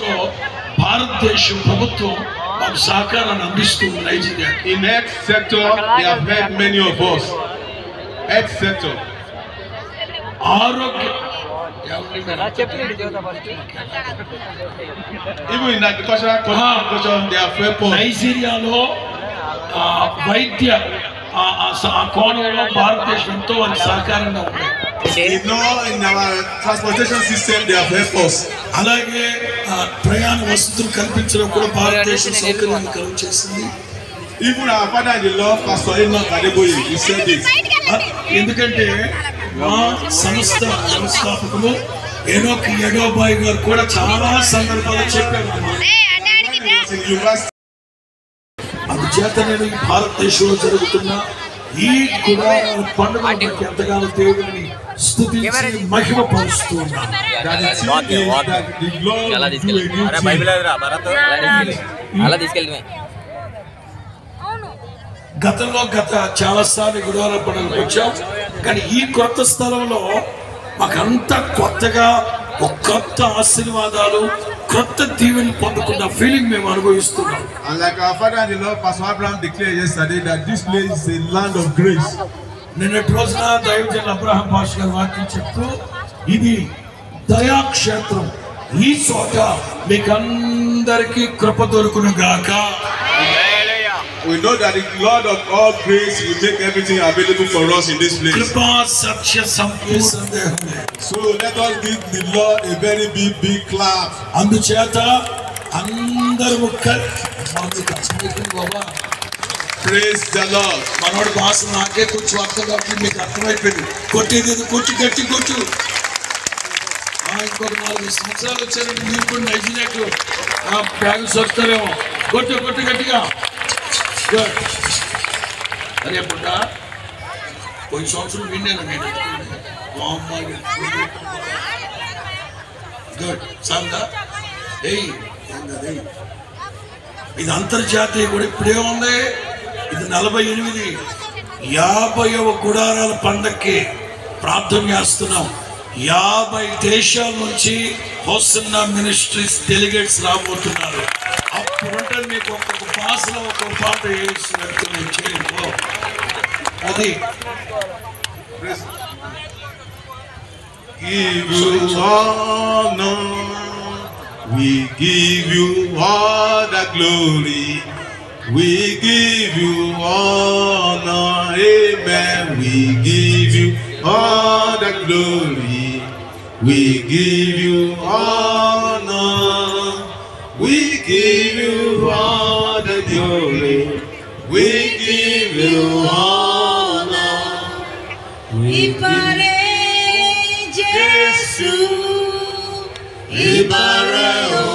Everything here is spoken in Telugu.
లో భారతదేశం ప్రభుత్వం మాకు సహకారాన్ని అందిస్తుంది. Nigeria in health sector they have helped many of us. Health sector. ఆరోగ్య Even in agricultural they have helped us. నైజీరియాలో వైద్య కోణంలో భారతదేశం ఎంతో వారికి సహకారంగా ఉంది. In our transportation system they have helped us. అలాగే ప్రయాణ వసతులు కల్పించడం కూడా భారతదేశం సౌకర్యాన్ని కలుగు చేసింది. Even our father-in-law, Pastor Enoch Adeboye, he said this. ఎందుకంటే మా సంస్థ వ్యవస్థాపకులు ఎనోక్ ఎడోబాయ్ గారు కూడా చాలా సందర్భాలు చెప్పారు. అందుచేత నేను ఈ భారతదేశంలో జరుగుతున్న ఈ కూడా పండుగ ఎంతగానో దేవుడిని స్తుతించి మహిమ పరుస్తూ ఉన్నాను. గతంలో చాలా సార్లు గుడార పండుగలకు వచ్చాం, కానీ ఈ కొత్త స్థలంలో మాకంతా కొత్తగా ఒక కొత్త ఆశీర్వాదాలు కొత్త దీవెని పొందుకున్న ఫీలింగ్ మేము అనుభవిస్తున్నాం. And like our father-in-law, Pastor Abraham declared yesterday that this place is a land of grace. నిన్నటి రోజున దైవజనులు అబ్రహాం పాష గారు వాక్యం చెప్తూ ఇది దయాక్షేత్రం, ఈ చోట మీకందరికీ కృప దొరుకును గాక. We know that the Lord of all grace will make everything available for us in this place. కృపా సత్య సంపూర్ణ. So let us give the Lord a very big clap. అందుచేత అందరూ Praise the Lord. మనోడు భాష నాకే కొంచెం అర్థం కాబట్టి మీకు అర్థమైపోయింది. కొట్టేది కొట్టి గట్టి కొట్టు. ఇంకొక 4 సంవత్సరాలు వచ్చారంటే మీరు కూడా నైజీరియాకు బ్యాగ్స్ వస్తారేమో. కొట్టు గట్టిగా. అరే పుట్ట కొన్ని సంవత్సరం విన్నాను నేను. గుడ్ సాందా. ఇది అంతర్జాతీయ కూడా ఇప్పుడే ఉంది. ఇది 48 50వ గుడారాల పండక్కి ప్రార్థన చేస్తున్నాం. 50 దేశాల నుంచి హోసన్నా మినిస్ట్రీస్ డెలిగేట్స్ రాబోతున్నారు. అప్పుడుంటే మీకు ఒక్కొక్క భాషలో ఒక్కొక్క పాట వేసినట్టు అది. Give you honor, we give you all the glory, we give you honor, amen. We give you all the glory, we give you honor, we give you all the glory, we give you honor, we give Jésù, ìbàrẹ̀ o